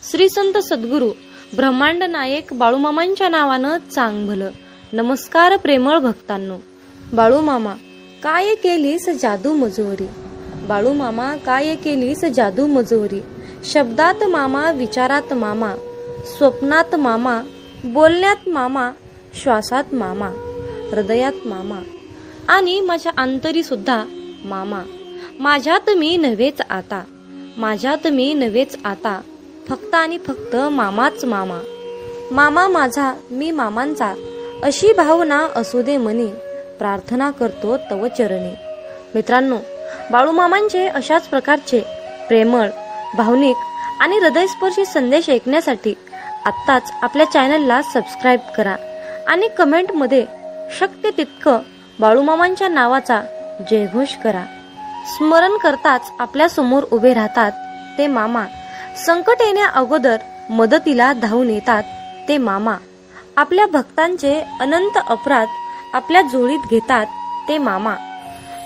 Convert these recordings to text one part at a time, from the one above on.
श्री संत सद्गुरू ब्रह्मांड नायक बाळूमामांच्या नावानं चांग भलं. नमस्कार प्रेमळ भक्तांनो. बाळूमामा काय केलीस जादू मजोरी, बाळूमामा काय केलीस जादू मजोरी. शब्दात मामा, विचारात मामा, स्वप्नात मामा, बोलण्यात मामा, श्वासात मामा, हृदयात मामा आणि माझ्या अंतरी सुद्धा मामा. माझ्यात मी नव्हेच आता, माझ्यात मी नव्हेच आता, फक्त आणि फक्त मामाच मामा. मामा माझा मी मामांचा, अशी भावना असू दे मनी, प्रार्थना करतो तव चरणी. मित्रांनो, बाळूमामांचे अशाच प्रकारचे प्रेमळ, भावनिक आणि हृदयस्पर्शी संदेश ऐकण्यासाठी आत्ताच आपल्या चॅनलला सबस्क्राईब करा आणि कमेंटमध्ये शक्य तितकं बाळूमामांच्या नावाचा जयघोष करा. स्मरण करताच आपल्या समोर उभे राहतात ते मामा. संकट येण्या अगोदर मदतीला धावून येतात ते मामा. आपल्या भक्तांचे अनंत अपराध आपल्या झोळीत घेतात ते मामा.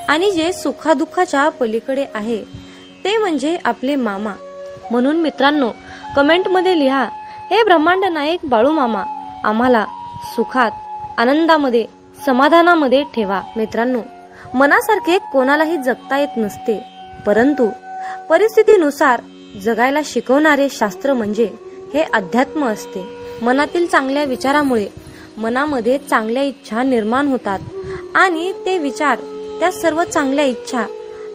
आणि जे सुखादुःखाच्या पलीकडे आहे ते म्हणजे आपले मामा. म्हणून मित्रांनो, कमेंटमध्ये लिहा, हे ब्रह्मांड नायक बाळूमामा आम्हाला सुखात, आनंदामध्ये, समाधानामध्ये ठेवा. मित्रांनो, मनासारखे कोणालाही जगता येत नसते, परंतु परिस्थितीनुसार जगायला शिकवणारे शास्त्र म्हणजे हे अध्यात्म असते. मनातील चांगल्या विचारामुळे मनामध्ये चांगल्या इच्छा निर्माण होतात आणि ते विचार, त्या सर्व चांगल्या इच्छा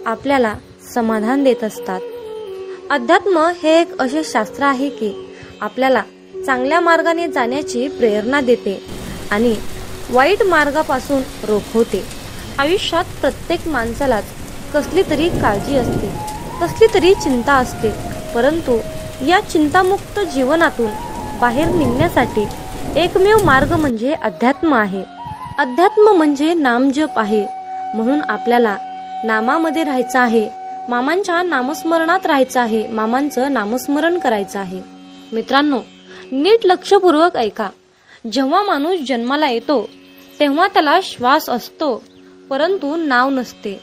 आपल्याला समाधान देत असतात. अध्यात्म हे एक असे शास्त्र आहे की आपल्याला चांगल्या मार्गाने जाण्याची प्रेरणा देते आणि वाईट मार्गापासून रोखवते. आयुष्यात प्रत्येक माणसालाच कसली तरी काळजी असते, कसली तरी चिंता असते, परंतु या चिंतामुक्त जीवनातून बाहेर निघण्यासाठी एकमेव मार्ग म्हणजे अध्यात्म आहे. अध्यात्म म्हणजे नामजप आहे. म्हणून आपल्याला नामामध्ये राहायचं आहे, मामांच्या नामस्मरणात राहायचं आहे, मामांचं नामस्मरण करायचं आहे. मित्रांनो, नीट लक्षपूर्वक ऐका. जेव्हा माणूस जन्माला येतो तेव्हा त्याला श्वास असतो, परंतु नाव नसते.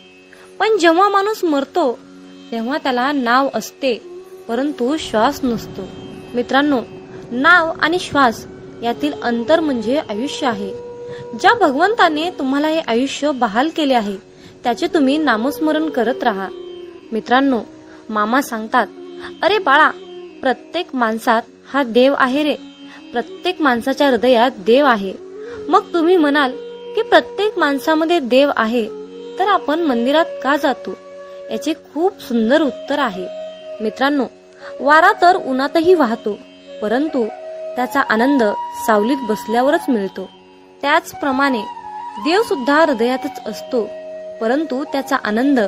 पण जेव्हा माणूस मरतो तेव्हा त्याला नाव असते, परंतु श्वास नसतो. मित्रांनो, नाव आणि श्वास यातील अंतर म्हणजे आयुष्य आहे. ज्या भगवंताने तुम्हाला हे आयुष्य बहाल केले आहे त्याचे तुम्ही नामस्मरण करत राहा. मित्रांनो, मामा सांगतात, अरे बाळा, प्रत्येक माणसात हा देव आहे रे, प्रत्येक माणसाच्या हृदयात देव आहे. मग तुम्ही म्हणाल की प्रत्येक माणसामध्ये देव आहे तर आपण मंदिरात का जातो? याचे खूप सुंदर उत्तर आहे. मित्रांनो, वारा तर उन्हातही वाहतो, परंतु त्याचा आनंद सावलीत बसल्यावरच मिळतो. त्याचप्रमाणे देव सुद्धा हृदयातच असतो, परंतु त्याचा आनंद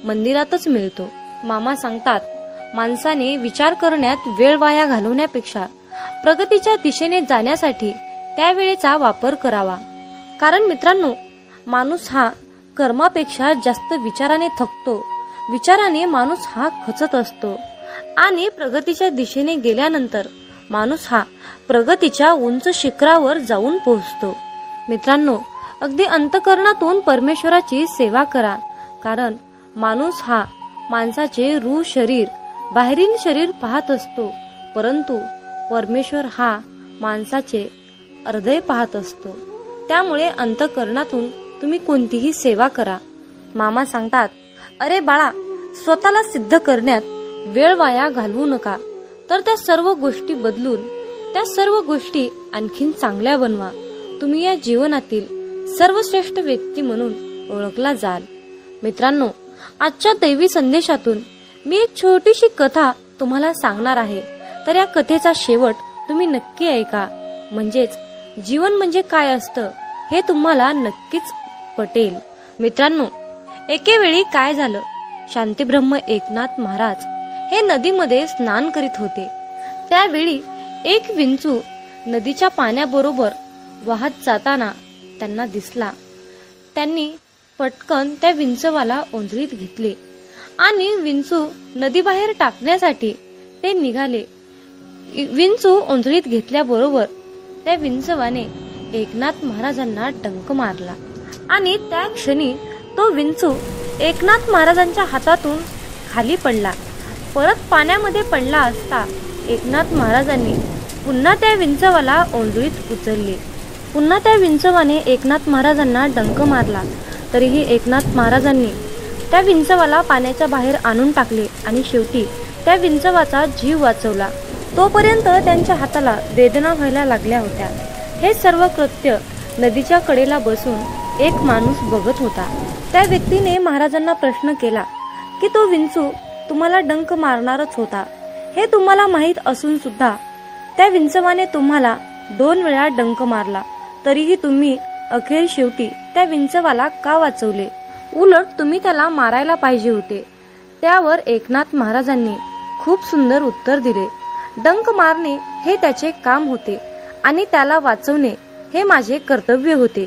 मंदिरातच मिळतो. मामा सांगतात, माणसाने विचार करण्यात वेळ वाया घालवण्यापेक्षा प्रगतीच्या दिशेने जाण्यासाठी त्या वेळेचा वापर करावा. कारण मित्रांनो, माणूस हा कर्मापेक्षा जास्त विचाराने थकतो. विचाराने माणूस हा खचत असतो आणि प्रगतीच्या दिशेने गेल्यानंतर माणूस हा प्रगतीच्या उंच शिखरावर जाऊन पोहोचतो. मित्रांनो, अगदी अंतःकरणातून परमेश्वराची सेवा करा. कारण माणूस हा माणसाचे रूह शरीर, बाहेरील शरीर पाहत असतो, परंतु परमेश्वर हा माणसाचे हृदय पाहत असतो. त्यामुळे अंतःकरणातून तुम्ही कोणतीही सेवा करा. मामा सांगतात, अरे बाळा, स्वतःला सिद्ध करण्यात वेळ वाया घालवू नका, तर त्या सर्व गोष्टी बदलून त्या सर्व गोष्टी आणखीन चांगल्या बनवा. तुम्ही या जीवनातील सर्वश्रेष्ठ व्यक्ती म्हणून ओळखला जाल. मित्रांनो, आजच्या दैवी संदेशातून मी एक छोटीशी कथा तुम्हाला सांगणार आहे. तर या कथेचा शेवट तुम्ही नक्की ऐका, म्हणजेच जीवन म्हणजे काय असतं हे तुम्हाला नक्कीच पटेल. मित्रांनो, एके वेळी काय झालं, शांतीब्रह्म एकनाथ महाराज हे नदीमध्ये स्नान करीत होते. त्यावेळी एक विंचू नदीच्या पाण्याबरोबर वाहत जाताना त्यांना दिसला. त्यांनी पटकन त्या विंचवाला ओंजळीत घेतले आणि विंचू नदीबाहेर टाकण्यासाठी ते निघाले. विंचू ओंजळीत घेतल्याबरोबर त्या विंचवाने एकनाथ महाराजांना डंक मारला आणि त्या क्षणी तो विंचू एकनाथ महाराजांच्या हातातून खाली पडला. परत पाण्यामध्ये पडला असता एकनाथ महाराजांनी पुन्हा त्या विंचवाला ओंजळीत उचलले. पुन्हा त्या विंचवाने एकनाथ महाराजांना डंक मारला. तरीही एकनाथ महाराजांनी त्या विंचवाला पाण्याच्या बाहेर आणून टाकले आणि शेवटी त्या विंचवाचा जीव वाचवला. तोपर्यंत त्यांच्या हाताला वेदना व्हायला लागल्या होत्या. हे सर्व कृत्य नदीच्या कडेला बसून एक माणूस बघत होता. त्या व्यक्तीने महाराजांना प्रश्न केला की तो विंचू तुम्हाला डंक मारणारच होता, हे तुम्हाला माहीत असून सुद्धा त्या विंचवाने तुम्हाला 2 वेळा डंक मारला, तरीही तुम्ही अखेर शेवटी त्या विंचवाला का वाचवले? उलट तुम्ही त्याला मारायला पाहिजे होते. त्यावर एकनाथ महाराजांनी खूप सुंदर उत्तर दिले. डंक मारणे हे त्याचे काम होते आणि त्याला वाचवणे हे माझे कर्तव्य होते.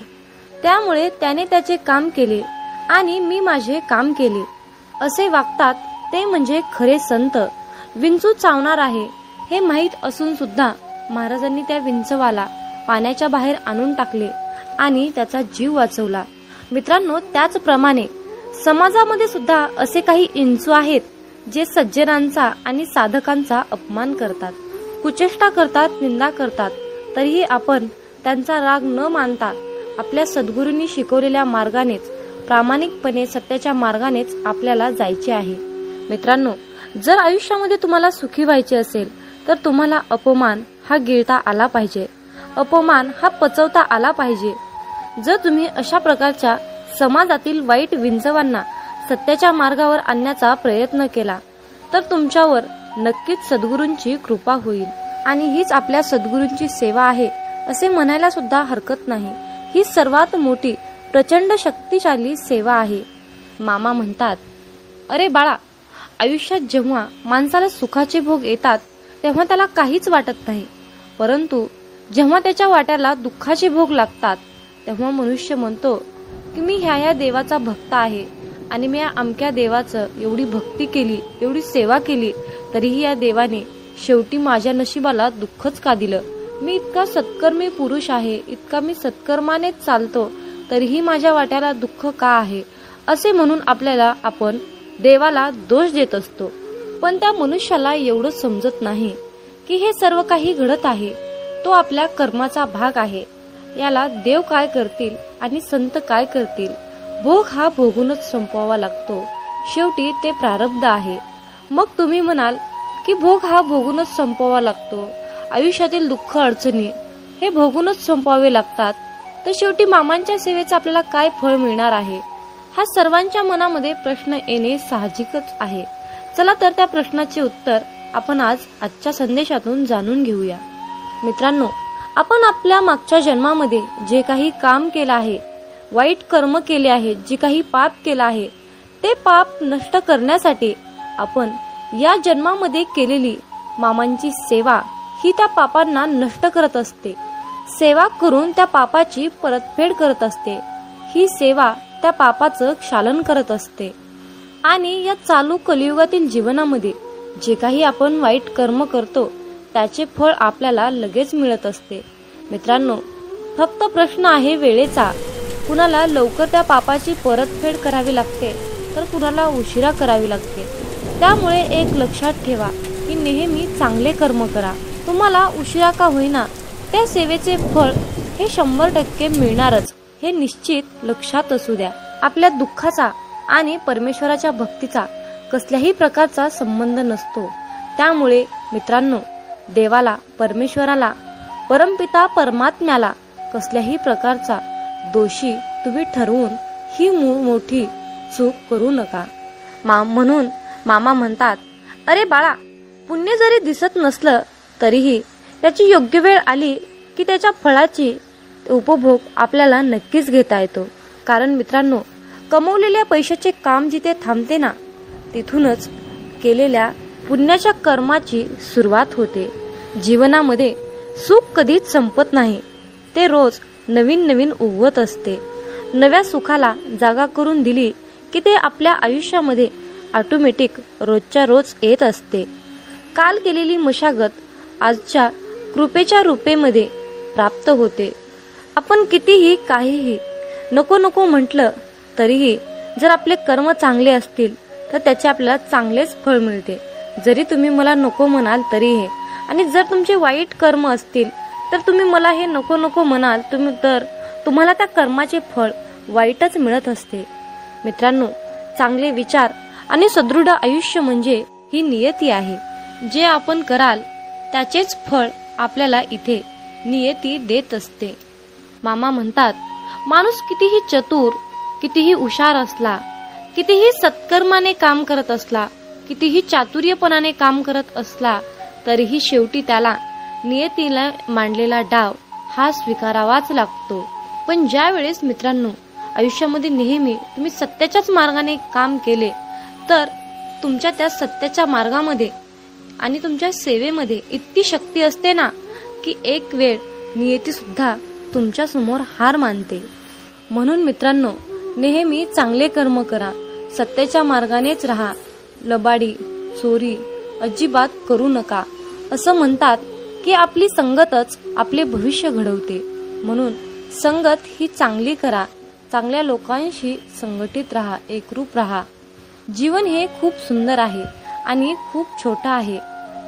त्यामुळे त्याने त्याचे काम केले आणि मी माझे काम केले. असे वागतात ते म्हणजे खरे संत. विंचू चावणार आहे हे माहीत असून सुद्धा महाराजांनी त्या विंचवाला पाण्याच्या बाहेर आणून टाकले आणि त्याचा जीव वाचवला. मित्रांनो, त्याचप्रमाणे समाजामध्ये सुद्धा असे काही विंचू आहेत जे सज्जनांचा आणि साधकांचा अपमान करतात, कुचेष्टा करतात, निंदा करतात. तरीही आपण त्यांचा राग न मानता आपल्या सद्गुरूंनी शिकवलेल्या मार्गानेच, प्रामाणिकपणे सत्याच्या मार्गानेच आपल्याला जायचे आहे. मित्रांनो, जर आयुष्यामध्ये तुम्हाला सुखी व्हायचे असेल तर तुम्हाला अपमान हा गिळता आला पाहिजे, अपमान हा पचवता आला पाहिजे. जर तुम्ही अशा प्रकारच्या समाजातील वाईट विंचवांना सत्याच्या मार्गावर आणण्याचा प्रयत्न केला तर तुमच्यावर नक्कीच सद्गुरूंची कृपा होईल. आणि हीच आपल्या सद्गुरूंची सेवा आहे असे म्हणायला सुद्धा हरकत नाही. ही सर्वात मोठी प्रचंड शक्तिशाली सेवा आहे. मामा म्हणतात, अरे बाळा, आयुष्यात जेव्हा माणसाला सुखाचे भोग येतात तेव्हा त्याला काहीच वाटत नाही, परंतु जेव्हा त्याच्या वाट्याला दुःखाचे भोग लागतात तेव्हा मनुष्य म्हणतो की मी ह्या देवाचा भक्त आहे आणि मी या अमक्या देवाचं एवढी भक्ती केली, एवढी सेवा केली, तरीही या देवाने शेवटी माझ्या नशिबाला दुःखच का दिलं? मी इतका सत्कर्मी पुरुष आहे, इतका मी सत्कर्मानेच चालतो, तरीही माझ्या वाट्याला दुःख का आहे? असे म्हणून आपण देवाला दोष देत असतो. पण त्या मनुष्याला एवढं समजत नाही की हे सर्व काही घडत आहे तो आपल्या कर्माचा भाग आहे. याला देव काय करतील आणि संत काय करतील? भोग हा भोगूनच संपवावा लागतो. शेवटी ते प्रारब्ध आहे. मग तुम्ही म्हणाल की भोग हा भोगूनच संपवावा लागतो, आयुष्यातील दुःख अडचणी हे भोगूनच संपवावे लागतात, तर शेवटी मामांच्या सेवेचं आपल्याला काय फळ मिळणार आहे? हा सर्वांच्या मनामध्ये प्रश्न येणे साहजिकच आहे. चला तर त्या प्रश्नाचे उत्तर आपण आजच्या संदेशातून जाणून घेऊया. मित्रांनो, आपण आपल्या मागच्या जन्मामध्ये जे काही काम केलं आहे, वाईट कर्म केले आहेत, जे काही पाप केलं आहे, ते पाप नष्ट करण्यासाठी आपण या जन्मामध्ये केलेली मामांची सेवा ही त्या पापांना नष्ट करत असते. सेवा करून त्या पापाची परतफेड करत असते. ही सेवा त्या पापाचं क्षालन करत असते. आणि या चालू कलियुगातील जीवनामध्ये जे काही आपण वाईट कर्म करतो त्याचे फळ आपल्याला लगेच मिळत असते. मित्रांनो, फक्त प्रश्न आहे वेळेचा. कुणाला लवकर त्या पापाची परतफेड करावी लागते तर कुणाला उशिरा करावी लागते. त्यामुळे एक लक्षात ठेवा की नेहमी चांगले कर्म करा. तुम्हाला उशिरा का होईना त्या सेवेचे फळ हे 100% मिळणारच, हे निश्चित लक्षात असू द्या. आपल्या दुःखाचा आणि परमेश्वराच्या भक्तीचा कसल्याही प्रकारचा संबंध नसतो. त्यामुळे मित्रांनो, देवाला, परमेश्वराला, परमपिता परमात्म्याला कसल्याही प्रकारचा दोषी तुम्ही ठरवून ही मोठी चूक करू नका. म्हणून मामा म्हणतात, अरे बाळा, पुण्य जरी दिसत नसलं तरीही त्याची योग्य वेळ आली की त्याच्या फळाची उपभोग आपल्याला नक्कीच घेता येतो. कारण मित्रांनो, कमवलेल्या पैशाचे काम जिथे थांबते ना, तिथूनच केलेल्या पुण्याच्या कर्माची सुरुवात होते. जीवनामध्ये सुख कधीच संपत नाही, ते रोज नवीन नवीन उगवत असते. नव्या सुखाला जागा करून दिली की ते आपल्या आयुष्यामध्ये ऑटोमॅटिक रोजच्या रोज येत असते. काल केलेली मशागत आजच्या कृपेच्या रूपेमध्ये प्राप्त होते. आपण कितीही काहीही नको नको म्हटलं तरीही जर आपले कर्म चांगले असतील तर त्याचे आपल्याला चांगलेच फळ मिळते. जरी तुम्ही मला नको म्हणाल तरीही आणि जर तुमचे वाईट कर्म असतील तर तुम्ही मला हे नको नको म्हणाल तर तुम्हाला त्या कर्माचे फळ वाईटच मिळत असते. मित्रांनो, चांगले विचार आणि सदृढ आयुष्य म्हणजे ही नियती आहे. जे आपण कराल त्याचेच फळ आपल्याला इथे नियती देत असते. मामा म्हणतात, माणूस कितीही चतुर, कितीही हुशार असला, कितीही सत्कर्माने काम करत असला, कितीही चातुर्यपणाने काम करत असला, तरीही शेवटी त्याला नियतीला मांडलेला डाव हा स्वीकारावाच लागतो. पण ज्या वेळेस मित्रांनो आयुष्यामध्ये नेहमी तुम्ही सत्याच्याच मार्गाने काम केले तर तुमच्या त्या सत्याच्या मार्गामध्ये आणि तुमच्या सेवेमध्ये इतकी शक्ती असते ना की एक वेळ नियती सुद्धा तुमच्या समोर हार मानते. म्हणून मित्रांनो, नेहमी चांगले कर्म करा, सत्याच्या मार्गानेच राहा, लबाडी चोरी अजिबात करू नका. असं म्हणतात की आपली संगतच आपले भविष्य घडवते. म्हणून संगत ही चांगली करा, चांगल्या लोकांशी संघटित राहा, एकरूप राहा. जीवन हे खूप सुंदर आहे आणि खूप छोटं आहे.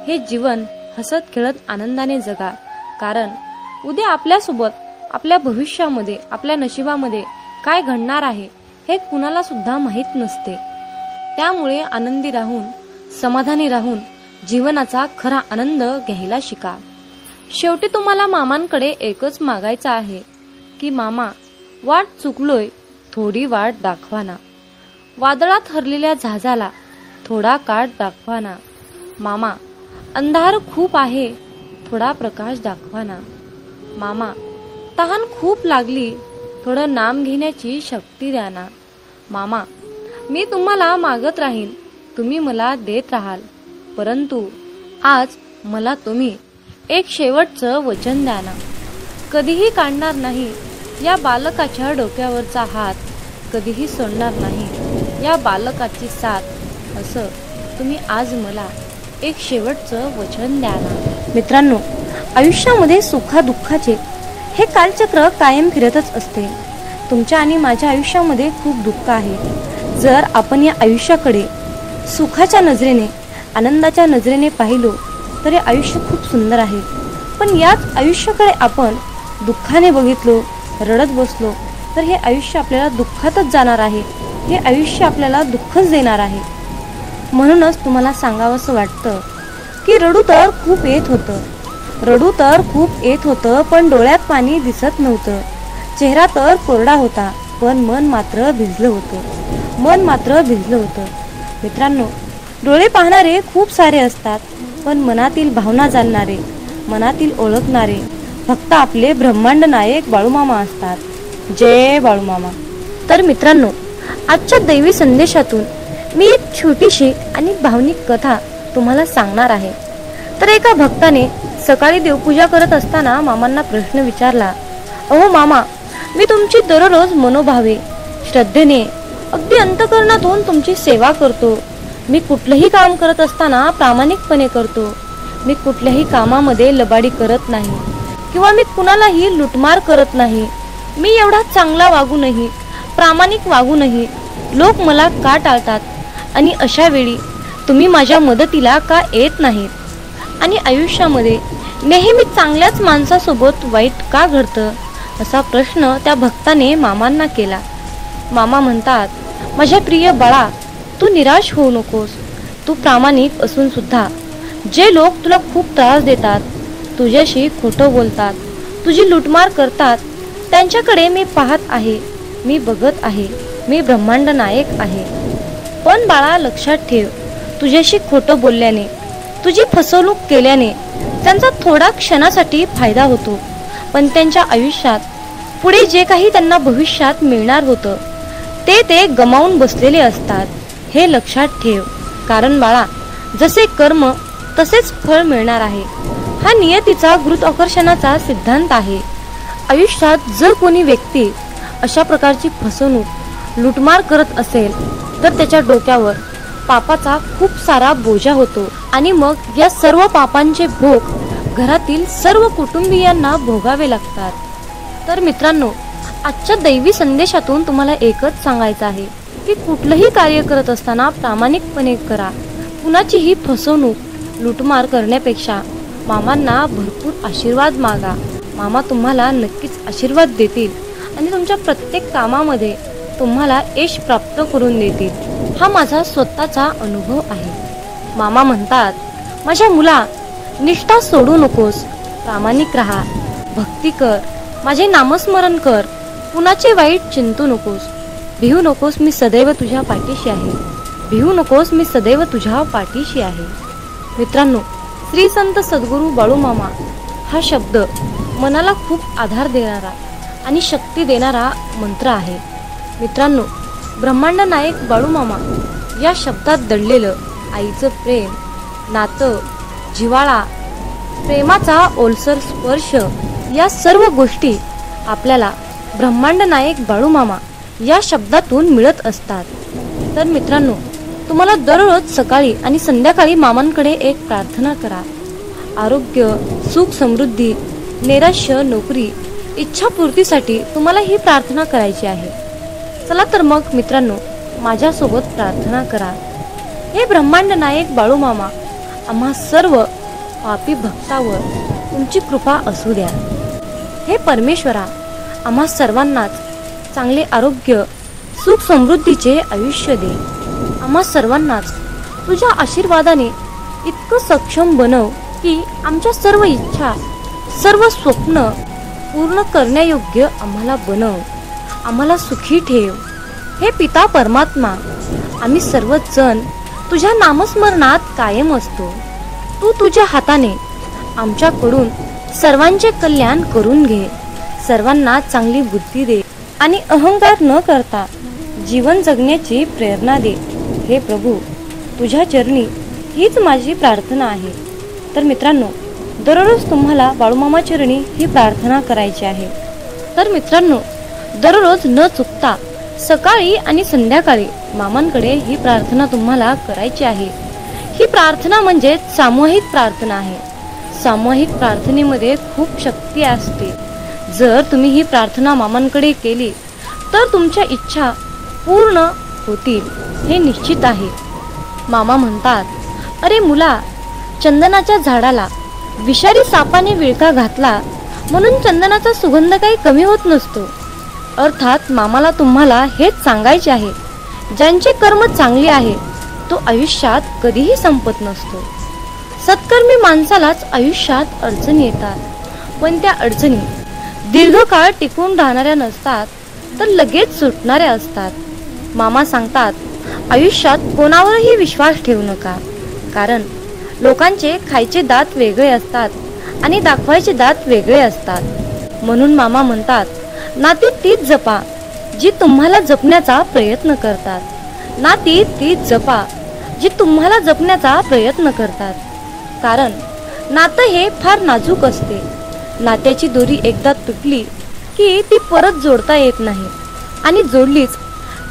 हे जीवन हसत खेळत आनंदाने जगा, कारण उद्या आपल्यासोबत आपल्या भविष्यामध्ये आपल्या नशिबामध्ये काय घडणार आहे हे कुणाला सुद्धा माहीत नसते. त्यामुळे आनंदी राहून समाधानी राहून जीवनाचा खरा आनंद घ्यायला शिका. शेवटी तुम्हाला मामांकडे एकच मागायचं आहे की मामा, वाट चुकलोय, थोडी वाट दाखवाना. वादळात हरलेल्या जहाजाला थोडा काठ दाखवाना. मामा, अंधार खूप आहे, थोडा प्रकाश दाखवाना. मामा, तहान खूप लागली, थोडं नाम घेण्याची शक्ती द्या ना. मामा, मी तुम्हाला मागत राहीन, तुम्ही मला देत राहाल, परंतु आज मला तुम्ही एक शेवटचं वचन द्या ना. कधीही काढणार नाही या बालकाच्या डोक्यावरचा हात, कधीही सोडणार नाही या बालकाची साथ, असं तुम्ही आज मला एक शेवटचं वचन द्या ना. मित्रांनो, आयुष्यामध्ये सुखादुःखाचे हे कालचक्र कायम फिरतच असते. तुमच्या आणि माझ्या आयुष्यामध्ये खूप दुःख आहे. जर आपण या आयुष्याकडे सुखाच्या नजरेने, आनंदाच्या नजरेने पाहिलो तर हे आयुष्य खूप सुंदर आहे. पण याच आयुष्याकडे आपण दुःखाने बघितलो, रडत बसलो तर हे आयुष्य आपल्याला दुःखातच जाणार आहे. हे आयुष्य आपल्याला दुःखच देणार आहे. म्हणूनच तुम्हाला सांगावंसं वाटतं की रडू तर खूप येत होतं, रडू तर खूप येत होतं, पण डोळ्यात पाणी दिसत नव्हतं. चेहरा तर कोरडा होता, पण मन मात्र भिजलं होतं, मन मात्र भिजलं होतं. मित्रांनो, डोळे पाहणारे खूप सारे असतात, पण मनातील भावना जाणणारे, मनातील ओळखणारे फक्त आपले ब्रह्मांड नायक बाळूमामा असतात. जय बाळूमामा. तर मित्रांनो, आजच्या दैवी संदेशातून मी एक छोटीशी आणि भावनिक कथा तुम्हाला सांगणार आहे. तर एका भक्ताने सकाळी देवपूजा करत असताना मामांना प्रश्न विचारला, अहो मामा, मी तुमची दररोज मनोभावे श्रद्धेने अगदी अंतःकरणातून तुमची सेवा करतो. मी कुठलंही काम करत असताना प्रामाणिकपणे करतो. मी कुठल्याही कामामध्ये लबाडी करत नाही किंवा मी कुणालाही लुटमार करत नाही. मी एवढा चांगला वागूनही, प्रामाणिक वागूनही लोक मला का टाळतात आणि अशा वेळी तुम्ही माझ्या मदतीला का येत नाहीत? आणि आयुष्यामध्ये नेहमी चांगल्याच माणसासोबत वाईट का घडतं, असा प्रश्न त्या भक्ताने मामांना केला. मामा म्हणतात, माझ्या प्रिय बाळा, तू निराश होऊ नकोस. तू प्रामाणिक असून सुद्धा जे लोक तुला खूप त्रास देतात, तुझ्याशी खोटं बोलतात, तुझी लुटमार करतात, त्यांच्याकडे मी पाहत आहे, मी बघत आहे, मी ब्रह्मांड नायक आहे. पण बाळा, लक्षात ठेव, तुझ्याशी खोटं बोलल्याने, तुझी फसवणूक केल्याने त्यांचा थोडा क्षणासाठी फायदा होतो, पण त्यांच्या आयुष्यात पुढे जे काही त्यांना भविष्यात मिळणार होतं ते गमावून बसलेले असतात. हे लक्षात ठेव. कारण बाळा, जसे कर्म तसेच फळ मिळणार आहे. हा नियतीचा गुरुत्वाकर्षणाचा सिद्धांत आहे. आयुष्यात जर कोणी व्यक्ती अशा प्रकारची फसवणूक, लुटमार करत असेल तर त्याच्या डोक्यावर पापाचा खूप सारा बोजा होतो आणि मग या सर्व पापांचे भोग घरातील सर्व कुटुंबियांना भोगावे लागतात. तर मित्रांनो, आजच्या दैवी संदेशातून तुम्हाला एकच सांगायचं आहे की कुठलंही कार्य करत असताना प्रामाणिकपणे करा. कुणाचीही फसवणूक, लुटमार करण्यापेक्षा मामांना भरपूर आशीर्वाद मागा. मामा तुम्हाला नक्कीच आशीर्वाद देतील आणि तुमच्या प्रत्येक कामामध्ये तुम्हाला यश प्राप्त करून देतील. हा माझा स्वतःचा अनुभव आहे. मामा म्हणतात, माझ्या मुला, निष्ठा सोडू नकोस, प्रामाणिक राहा, भक्ती कर, माझे नामस्मरण कर, कुणाचे वाईट चिंतू नकोस, भिवू नकोस, मी सदैव तुझ्या पाठीशी आहे, भिवू नकोस, मी सदैव तुझ्या पाठीशी आहे. मित्रांनो, श्री संत सद्गुरू बाळूमामा हा शब्द मनाला खूप आधार देणारा आणि शक्ती देणारा मंत्र आहे. मित्रांनो, ब्रह्मांड नायक बाळूमामा या शब्दात दडलेलं आईचं प्रेम, नातं, जिव्हाळा, प्रेमाचा ओलसर स्पर्श या सर्व गोष्टी आपल्याला ब्रह्मांड नायक बाळूमामा या शब्दातून मिळत असतात. तर मित्रांनो, तुम्हाला दररोज सकाळी आणि संध्याकाळी मामांकडे एक प्रार्थना करा. आरोग्य, सुख, समृद्धी, नैराश्य, नोकरी, इच्छापूर्तीसाठी तुम्हाला ही प्रार्थना करायची आहे. चला तर मग मित्रांनो, माझ्यासोबत प्रार्थना करा. हे ब्रह्मांड नायक बाळूमामा, आम्हा सर्व पापी भक्तावर तुमची कृपा असू द्या. हे परमेश्वरा, आम्हा सर्वांनाच चांगले आरोग्य, सुख, समृद्धीचे आयुष्य दे. आम्हा सर्वांनाच तुझ्या आशीर्वादाने इतकं सक्षम बनव की आमच्या सर्व इच्छा, सर्व स्वप्न पूर्ण करण्यायोग्य आम्हाला बनव. आम्हाला सुखी ठेव. हे पिता परमात्मा, आम्ही सर्वजण तुझ्या नामस्मरणात कायम असतो. तू तुझ्या हाताने आमच्याकडून सर्वांचे कल्याण करून घे. सर्वांना चांगली बुद्धी दे आणि अहंकार न करता जीवन जगण्याची प्रेरणा दे. हे प्रभू, तुझ्या चरणी हीच माझी प्रार्थना आहे. तर मित्रांनो, दररोज तुम्हाला बाळूमामा चरणी ही प्रार्थना करायची आहे. तर मित्रांनो, दररोज न चुकता सकाळी आणि संध्याकाळी मामांकडे ही प्रार्थना तुम्हाला करायची आहे. ही प्रार्थना म्हणजे सामूहिक प्रार्थना आहे. सामूहिक प्रार्थनेमध्ये खूप शक्ती असते. जर तुम्ही ही प्रार्थना मामांकडे केली तर तुमच्या इच्छा पूर्ण होतील, हे निश्चित आहे. मामा म्हणतात, अरे मुला, चंदनाच्या झाडाला विषारी सापाने विळखा घातला म्हणून चंदनाचा सुगंध काही कमी होत नसतो. अर्थात मामाला तुम्हाला हेच सांगायचे आहे, ज्यांचे कर्म चांगले आहे तो आयुष्यात कधीही संपत नसतो. सत्कर्मी माणसालाच आयुष्यात अडचणी येतात, पण त्या अडचणी दीर्घकाळ टिकून राहणाऱ्या नसतात, तर लगेच सुटणाऱ्या असतात. मामा सांगतात, आयुष्यात कोणावरही विश्वास ठेवू नका, कारण लोकांचे खायचे दात वेगळे असतात आणि दाखवायचे दात वेगळे असतात. म्हणून मामा म्हणतात, नाती तीच जपा जी तुम्हाला जपण्याचा प्रयत्न करतात. नाती तीच जपा जी तुम्हाला जपण्याचा प्रयत्न करतात. कारण नातं हे फार नाजूक असते. नात्याची दोरी एकदा तुटली की ती परत जोडता येत नाही, आणि जोडलीच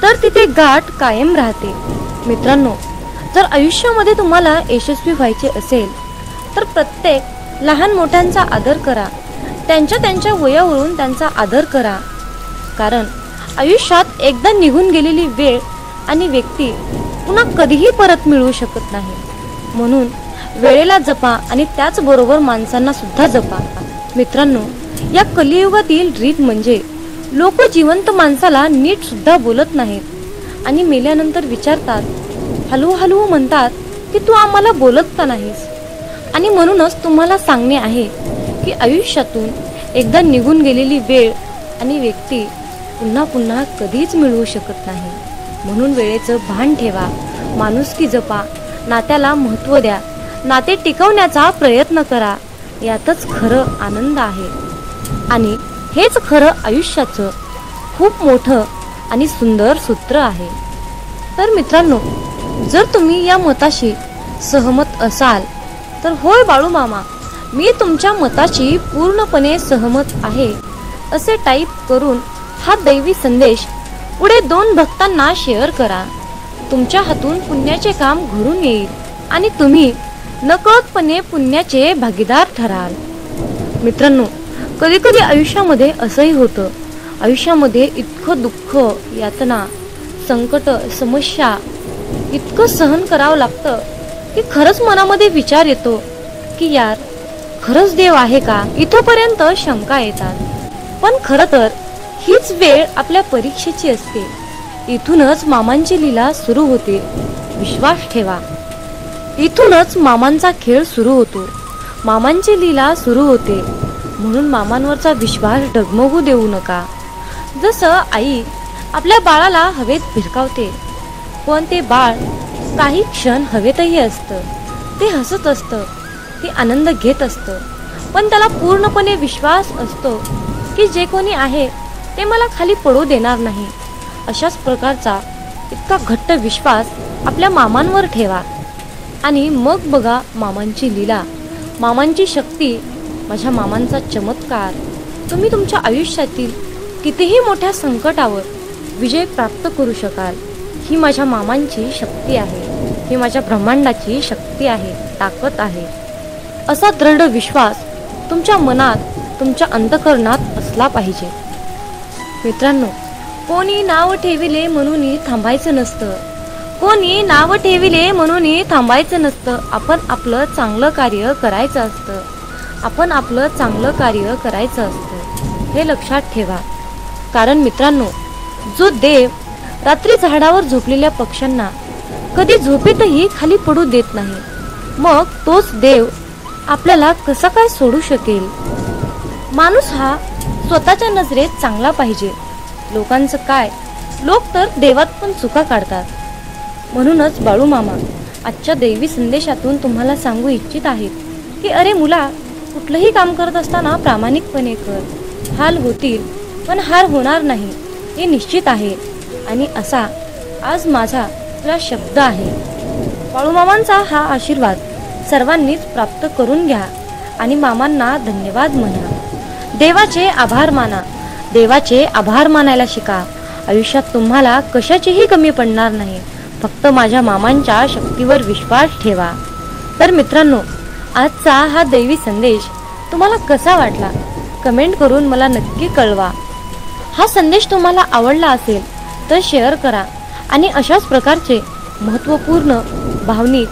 तर तिथे गाठ कायम राहते. मित्रांनो, जर आयुष्यामध्ये तुम्हाला यशस्वी व्हायचे असेल तर प्रत्येक लहान मोठ्यांचा आदर करा. त्यांच्या वयावरून त्यांचा आदर करा. कारण आयुष्यात एकदा निघून गेलेली वेळ आणि व्यक्ती पुन्हा कधीही परत मिळू शकत नाही. म्हणून वेळेला जपा आणि त्याचबरोबर माणसांना सुद्धा जपा. मित्रांनो, या कलियुगातील रीत म्हणजे लोक जिवंत माणसाला नीट सुद्धा बोलत नाहीत आणि मेल्यानंतर विचारतात, हलू म्हणतात की तू आम्हाला बोलत का नाहीस. आणि म्हणूनच तुम्हाला सांगणे आहे की आयुष्यातून एकदा निघून गेलेली वेळ आणि व्यक्ती पुन्हा कधीच मिळवू शकत नाही. म्हणून वेळेचं भान ठेवा, माणुसकी जपा, नात्याला महत्त्व द्या, नाते टिकवण्याचा प्रयत्न करा. यातच खरं आनंद आहे आणि हेच खरं आयुष्याचं खूप मोठं आणि सुंदर सूत्र आहे. तर मित्रांनो, जर तुम्ही या मताशी सहमत असाल तर होय बाळूमामा, मी तुमच्या मताशी पूर्णपणे सहमत आहे असे टाईप करून हा दैवी संदेश पुढे 2 भक्तांना शेअर करा. तुमच्या हातून पुण्याचे काम घडून येईल आणि तुम्ही नकळतपणे पुण्याचे भागीदार ठराल. मित्रांनो, कधी कधी आयुष्यामध्ये असंही होतं. आयुष्यामध्ये इतकं दुःख, यातना, संकट, समस्या इतकं सहन करावं लागतं की खरंच मनामध्ये विचार येतो की यार, खरंच देव आहे का, इथपर्यंत शंका येतात. पण खरं तर हीच वेळ आपल्या परीक्षेची असते. इथूनच मामांची लीला सुरू होते. विश्वास ठेवा. इथूनच मामांचा खेळ सुरू होतो. मामांची लीला सुरू होते. म्हणून मामांवरचा विश्वास डगमगू देऊ नका. जसं आई आपल्या बाळाला हवेत भिरकावते, पण ते बाळ काही क्षण हवेतही असतं. ते हसत असतं, ते आनंद घेत असतं, पण त्याला पूर्णपणे विश्वास असतो की जे कोणी आहे ते मला खाली पडू देणार नाही. अशाच प्रकारचा इतका घट्ट विश्वास आपल्या मामांवर ठेवा आणि मग बघा मामांची लीला, मामांची शक्ती, माझ्या मामांचा चमत्कार. तुम्ही तुमच्या आयुष्यातील कितीही मोठ्या संकटावर विजय प्राप्त करू शकाल. ही माझ्या मामांची शक्ती आहे. ही माझ्या ब्रह्मांडाची शक्ती आहे, ताकद आहे. असा दृढ विश्वास तुमच्या मनात, तुमच्या अंतःकरणात असला पाहिजे. मित्रांनो, कोणी नाव ठेविले म्हणून थांबायचं नसतं. कोणी नाव ठेविले म्हणून थांबायचं नसतं. आपण आपलं चांगलं कार्य करायचं असतं. आपण आपलं चांगलं कार्य करायचं असतं. हे लक्षात ठेवा. कारण मित्रांनो, जो देव रात्री झाडावर झोपलेल्या पक्ष्यांना कधी झोपेतही खाली पडू देत नाही, मग तोच देव आपल्याला कसा काय सोडू शकेल. माणूस हा स्वतःच्या नजरेत चांगला पाहिजे. लोकांचं काय, लोक तर देवात पण चुका काढतात. म्हणूनच बाळू मामा आजच्या दैवी संदेशातून तुम्हाला सांगू इच्छित आहेत की अरे मुला, कुठलंही काम करत असताना प्रामाणिकपणे कर. हाल होतील पण हार होणार नाही हे निश्चित आहे. आणि असा आज माझा तुला शब्द आहे. बाळूमामांचा हा आशीर्वाद सर्वांनीच प्राप्त करून घ्या आणि मामांना धन्यवाद म्हणा. देवाचे आभार माना. देवाचे आभार मानायला शिका. आयुष्यात तुम्हाला कशाचीही कमी पडणार नाही. फक्त माझ्या मामांच्या शक्तीवर विश्वास ठेवा. तर मित्रांनो, आजचा हा दैवी संदेश तुम्हाला कसा वाटला कमेंट करून मला नक्की कळवा. हा संदेश तुम्हाला आवडला असेल तर शेअर करा आणि अशाच प्रकारचे महत्त्वपूर्ण, भावनिक,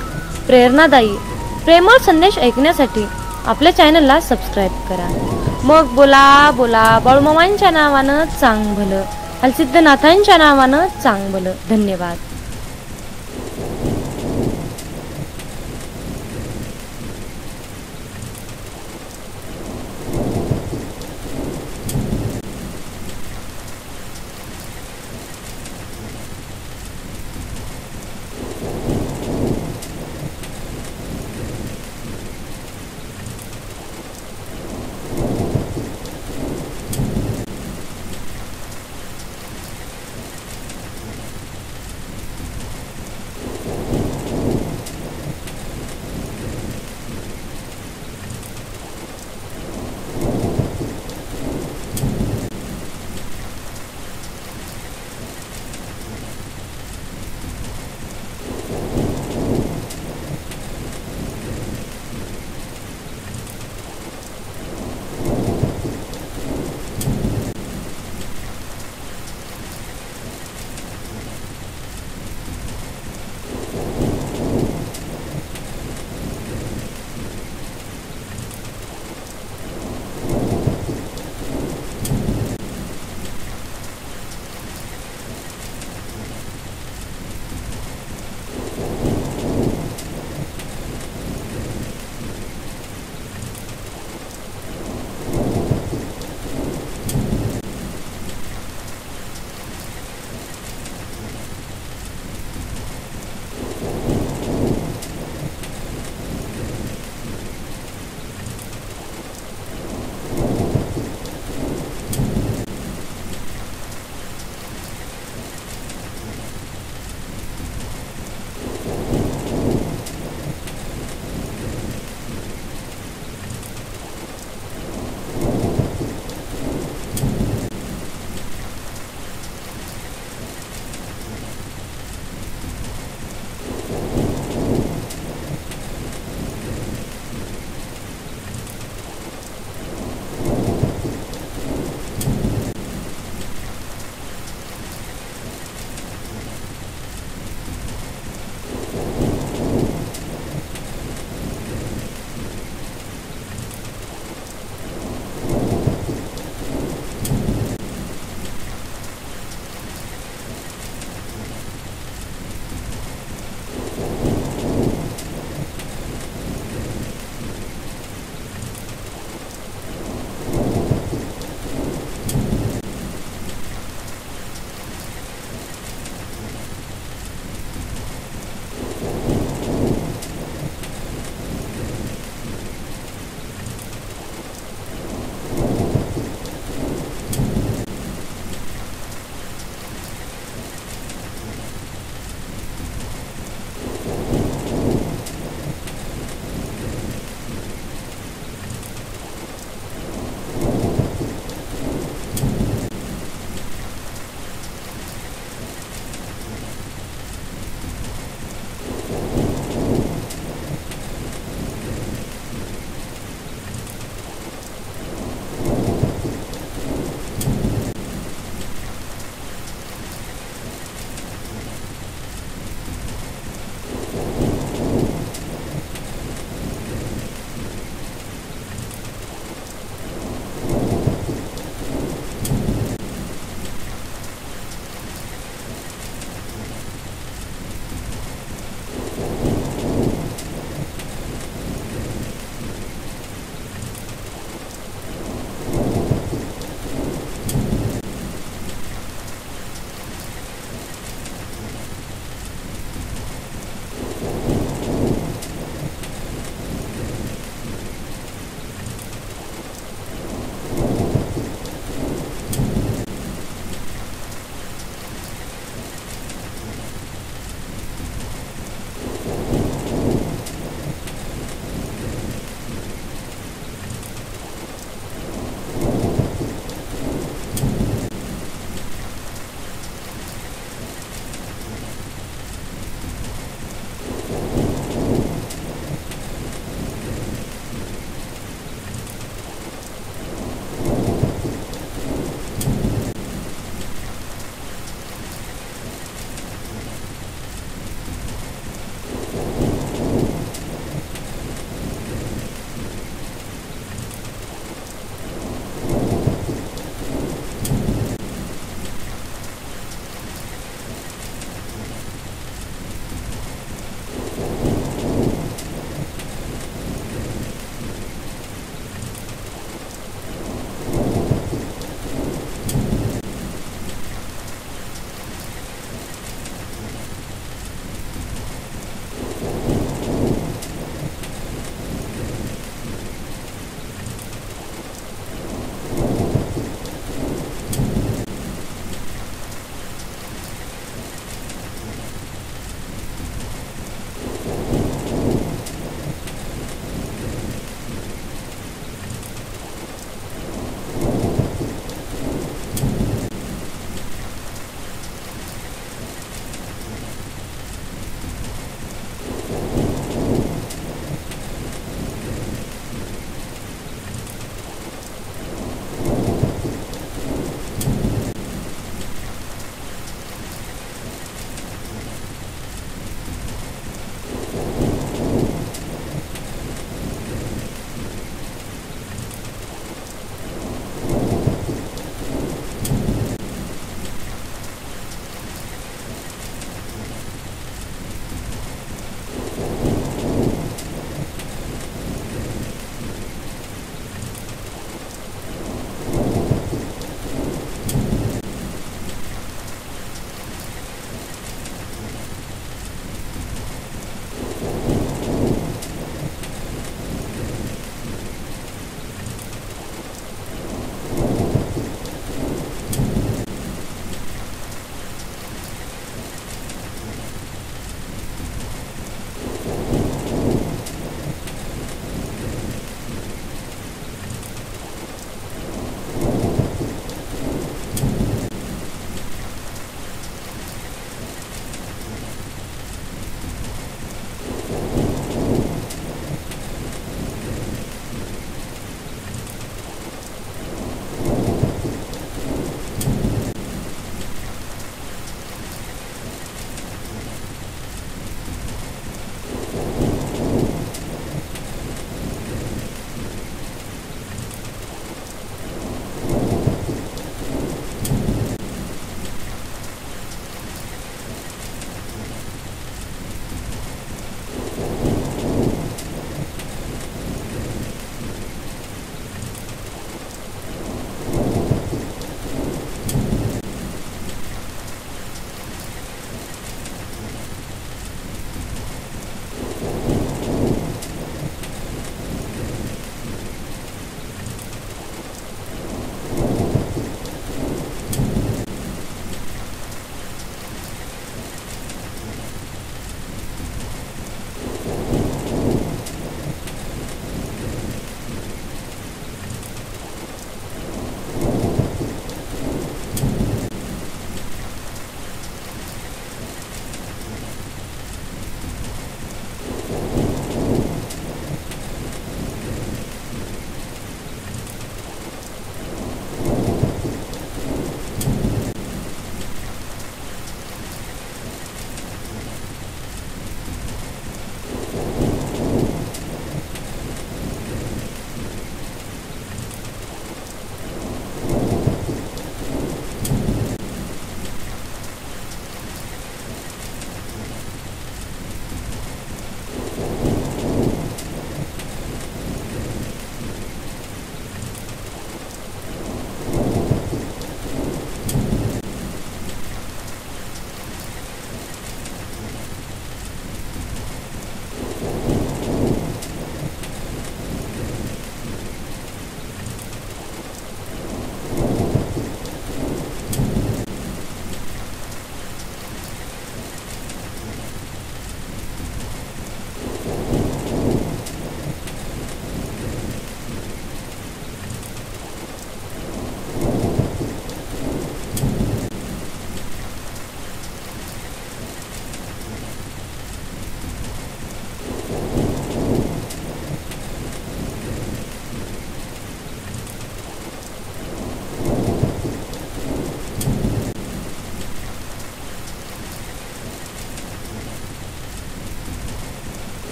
प्रेरणादायी, प्रेमळ संदेश ऐकण्यासाठी आपल्या चॅनलला सबस्क्राईब करा. मग बोला बोला बाळूमामांच्या नावानं चांग भलं, हलसिद्धनाथांच्या नावानं चांग भलं. धन्यवाद.